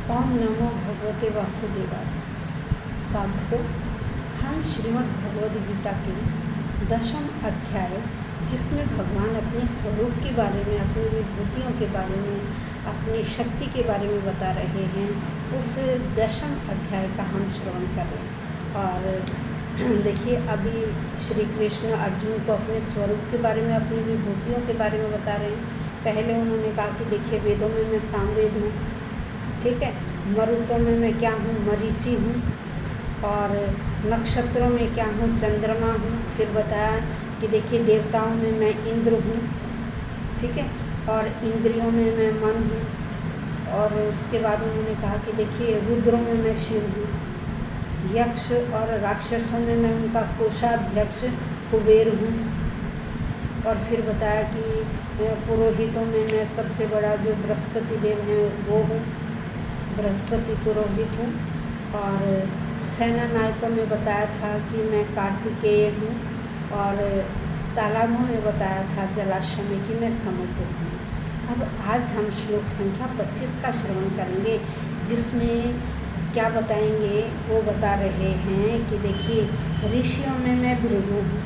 ओम नमो भगवते वासुदेवाय। साधकों, हम श्रीमद् भगवद गीता के 10वें अध्याय, जिसमें भगवान अपने स्वरूप के बारे में, अपनी विभूतियों के बारे में, अपनी शक्ति के बारे में बता रहे हैं, उस 10वें अध्याय का हम श्रवण कर रहे हैं। और देखिए, अभी श्री कृष्ण अर्जुन को अपने स्वरूप के बारे में, अपनी विभूतियों के बारे में बता रहे हैं। पहले उन्होंने कहा कि देखिए, वेदों में मैं सामवेद हूँ, ठीक है, मरुतों में मैं क्या हूँ, मरीचि हूँ, और नक्षत्रों में क्या हूँ, चंद्रमा हूँ। फिर बताया कि देखिए, देवताओं में मैं इंद्र हूँ, ठीक है, और इंद्रियों में मैं मन हूँ। और उसके बाद उन्होंने कहा कि देखिए, रुद्रों में मैं शिव हूँ, यक्ष और राक्षसों में मैं उनका कोषाध्यक्ष कुबेर हूँ। और फिर बताया कि पुरोहितों में मैं सबसे बड़ा जो बृहस्पति देव हैं वो हूँ, बृहस्पति पुरोहित हूँ। और सेना नायकों में बताया था कि मैं कार्तिकेय हूँ। और तालाबों में बताया था जलाशय में कि मैं समुद्र हूँ। अब आज हम श्लोक संख्या 25 का श्रवण करेंगे, जिसमें क्या बताएंगे, वो बता रहे हैं कि देखिए, ऋषियों में मैं भृगु हूँ।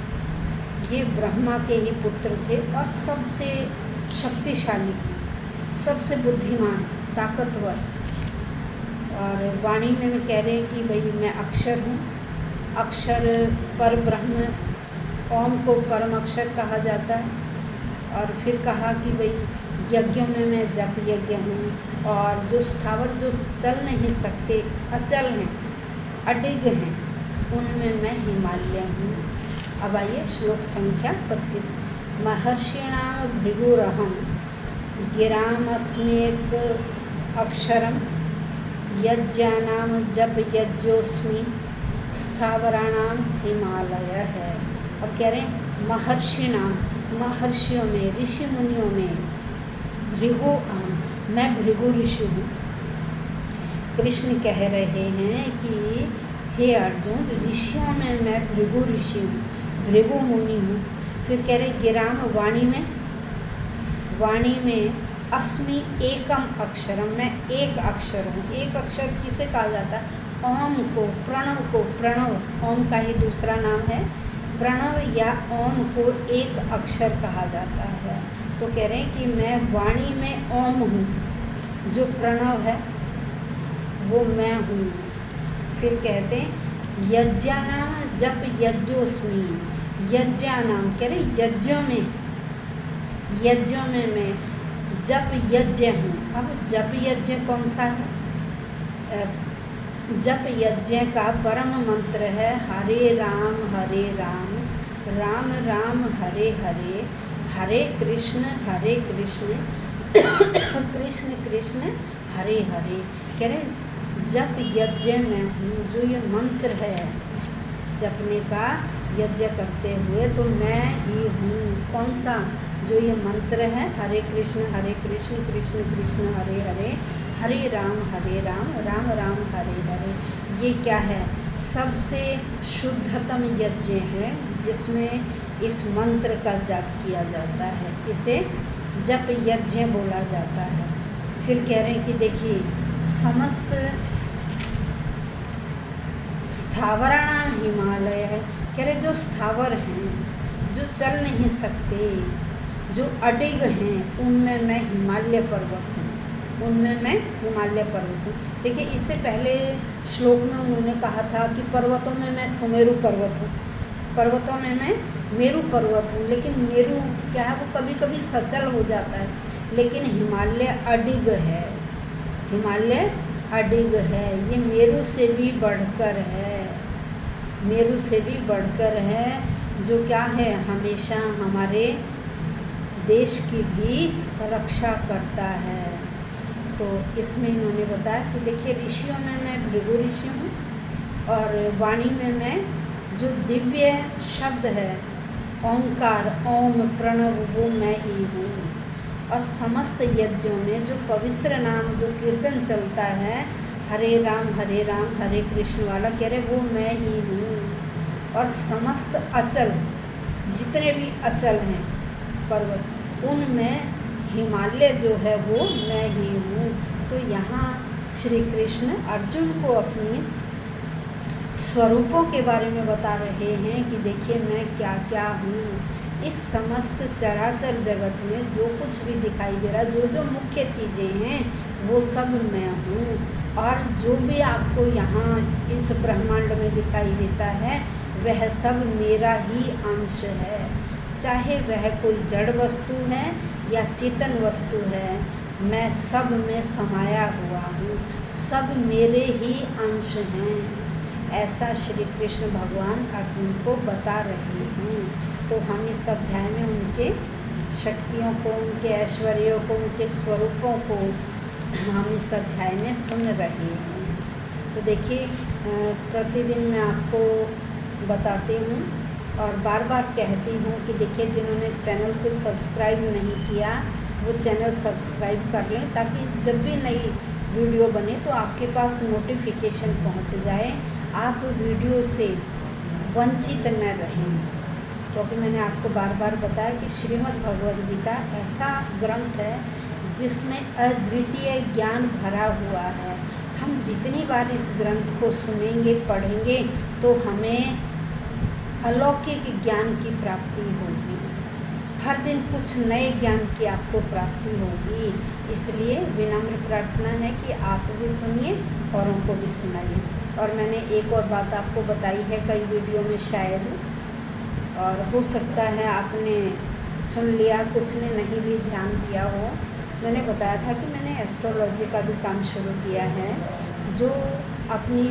ये ब्रह्मा के ही पुत्र थे और सबसे शक्तिशाली, सबसे बुद्धिमान, ताकतवर। और वाणी में मैं कह रहे हैं कि भाई मैं अक्षर हूँ। अक्षर पर ब्रह्म, ओम को परम अक्षर कहा जाता है। और फिर कहा कि भाई यज्ञों में मैं जप यज्ञ हूँ। और जो स्थावर जो चल नहीं सकते, अचल हैं, अडिग हैं, उनमें मैं हिमालय हूँ। अब आइए श्लोक संख्या 25। महर्षिणाम भृगुरहं गिरामस्मेक अक्षरम यज्ञानाम जप यज्ञोस्मि स्थावराणाम हिमालय है। अब कह रहे हैं महर्षिणाम, महर्षियों में, ऋषि मुनियों में, भृगु अहम, मैं भृगु ऋषि हूँ। कृष्ण कह रहे हैं कि हे अर्जुन, ऋषियों में मैं भृगु ऋषि हूँ, भृगु मुनि हूँ। फिर कह रहे गिराम, वाणी में, वाणी में अस्मि एकम अक्षरम, मैं एक अक्षर हूँ। एक अक्षर किसे कहा जाता है? ओम को, प्रणव को। प्रणव ओम का ही दूसरा नाम है। प्रणव या ओम को एक अक्षर कहा जाता है। तो कह रहे हैं कि मैं वाणी में ओम हूँ, जो प्रणव है वो मैं हूँ। फिर कहते हैं यज्ञानाम जप यज्ञोस्मि, यज्ञानाम कह रहे यज्ञों में, यज्ञों में मैं जप यज्ञ हूँ। अब जप यज्ञ कौन सा है? जप यज्ञ का परम मंत्र है हरे राम, राम राम हरे हरे, हरे कृष्ण कृष्ण कृष्ण हरे हरे। कह रहे जप यज्ञ में हूँ, जो ये मंत्र है जपने का, यज्ञ करते हुए तो मैं ही हूँ। कौन सा? जो ये मंत्र है हरे कृष्ण कृष्ण कृष्ण हरे हरे, हरे राम राम राम हरे हरे। ये क्या है? सबसे शुद्धतम यज्ञ है, जिसमें इस मंत्र का जाप किया जाता है। इसे जप यज्ञ बोला जाता है। फिर कह रहे हैं कि देखिए, समस्त स्थावराणाम हिमालय है। कह रहे जो स्थावर हैं, जो चल नहीं सकते, जो अडिग हैं, उनमें मैं हिमालय पर्वत हूँ, उनमें मैं हिमालय पर्वत हूँ। देखिए, इससे पहले श्लोक में उन्होंने कहा था कि पर्वतों में मैं सुमेरु पर्वत हूँ, पर्वतों में मैं मेरु पर्वत हूँ। लेकिन मेरु क्या है, वो कभी कभी सचल हो जाता है, लेकिन हिमालय अडिग है, हिमालय अडिग है। ये मेरु से भी बढ़कर है, मेरु से भी बढ़कर है, जो क्या है, हमेशा हमारे देश की भी रक्षा करता है। तो इसमें इन्होंने बताया कि देखिए, ऋषियों में मैं भृगु ऋषि हूँ। और वाणी में मैं, जो दिव्य शब्द है ओंकार, ओम प्रणव, वो मैं ही हूँ। और समस्त यज्ञों में जो पवित्र नाम, जो कीर्तन चलता है हरे राम हरे कृष्ण वाला, कह रहे वो मैं ही हूँ। और समस्त अचल, जितने भी अचल हैं पर्वत, उनमें हिमालय जो है वो मैं ही हूँ। तो यहाँ श्री कृष्ण अर्जुन को अपनी स्वरूपों के बारे में बता रहे हैं कि देखिए मैं क्या क्या हूँ। इस समस्त चराचर जगत में जो कुछ भी दिखाई दे रहा, जो जो मुख्य चीज़ें हैं वो सब मैं हूँ। और जो भी आपको यहाँ इस ब्रह्मांड में दिखाई देता है वह सब मेरा ही अंश है। चाहे वह कोई जड़ वस्तु है या चेतन वस्तु है, मैं सब में समाया हुआ हूँ, सब मेरे ही अंश हैं। ऐसा श्री कृष्ण भगवान अर्जुन को बता रहे हैं। तो हम इस अध्याय में उनके शक्तियों को, उनके ऐश्वर्यों को, उनके स्वरूपों को हम इस अध्याय में सुन रहे हैं। तो देखिए प्रतिदिन मैं आपको बताती हूँ और बार बार कहती हूँ कि देखिए जिन्होंने चैनल को सब्सक्राइब नहीं किया वो चैनल सब्सक्राइब कर लें, ताकि जब भी नई वीडियो बने तो आपके पास नोटिफिकेशन पहुँच जाए, आप वीडियो से वंचित न रहें। क्योंकि मैंने आपको बार बार बताया कि श्रीमद् भगवद गीता ऐसा ग्रंथ है जिसमें अद्वितीय ज्ञान भरा हुआ है। हम जितनी बार इस ग्रंथ को सुनेंगे, पढ़ेंगे तो हमें अलौकिक ज्ञान की प्राप्ति होगी। हर दिन कुछ नए ज्ञान की आपको प्राप्ति होगी। इसलिए विनम्र प्रार्थना है कि आप भी सुनिए, औरों को भी सुनाइए। और मैंने एक और बात आपको बताई है कई वीडियो में शायद, और हो सकता है आपने सुन लिया, कुछ ने नहीं भी ध्यान दिया हो। मैंने बताया था कि मैंने एस्ट्रोलॉजी का भी काम शुरू किया है। जो अपनी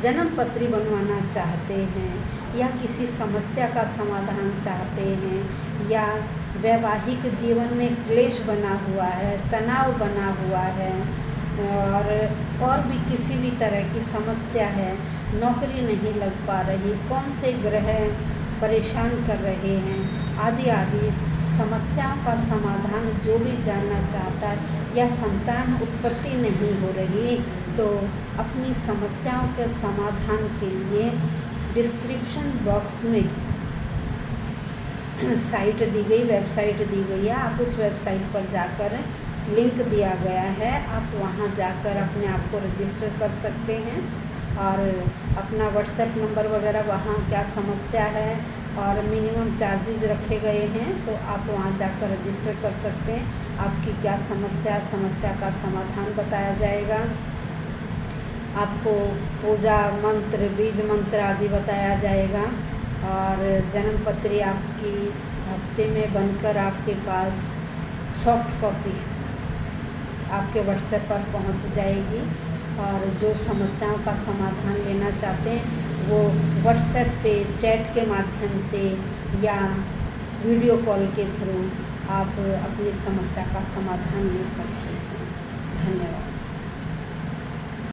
जन्म पत्री बनवाना चाहते हैं या किसी समस्या का समाधान चाहते हैं या वैवाहिक जीवन में क्लेश बना हुआ है, तनाव बना हुआ है और भी किसी भी तरह की समस्या है, नौकरी नहीं लग पा रही, कौन से ग्रह परेशान कर रहे हैं, आदि आदि समस्याओं का समाधान जो भी जानना चाहता है या संतान उत्पत्ति नहीं हो रही, तो अपनी समस्याओं के समाधान के लिए डिस्क्रिप्शन बॉक्स में साइट दी गई, वेबसाइट दी गई है। आप उस वेबसाइट पर जाकर, लिंक दिया गया है, आप वहां जाकर अपने आप को रजिस्टर कर सकते हैं और अपना व्हाट्सएप नंबर वगैरह, वहाँ क्या समस्या है और मिनिमम चार्जेस रखे गए हैं, तो आप वहाँ जाकर रजिस्टर कर सकते हैं। आपकी क्या समस्या का समाधान बताया जाएगा। आपको पूजा मंत्र, बीज मंत्र आदि बताया जाएगा और जन्म पत्री आपकी हफ्ते में बनकर आपके पास सॉफ्ट कॉपी आपके व्हाट्सएप पर पहुंच जाएगी। और जो समस्याओं का समाधान लेना चाहते हैं वो व्हाट्सएप पे चैट के माध्यम से या वीडियो कॉल के थ्रू आप अपनी समस्या का समाधान ले सकते हैं। धन्यवाद।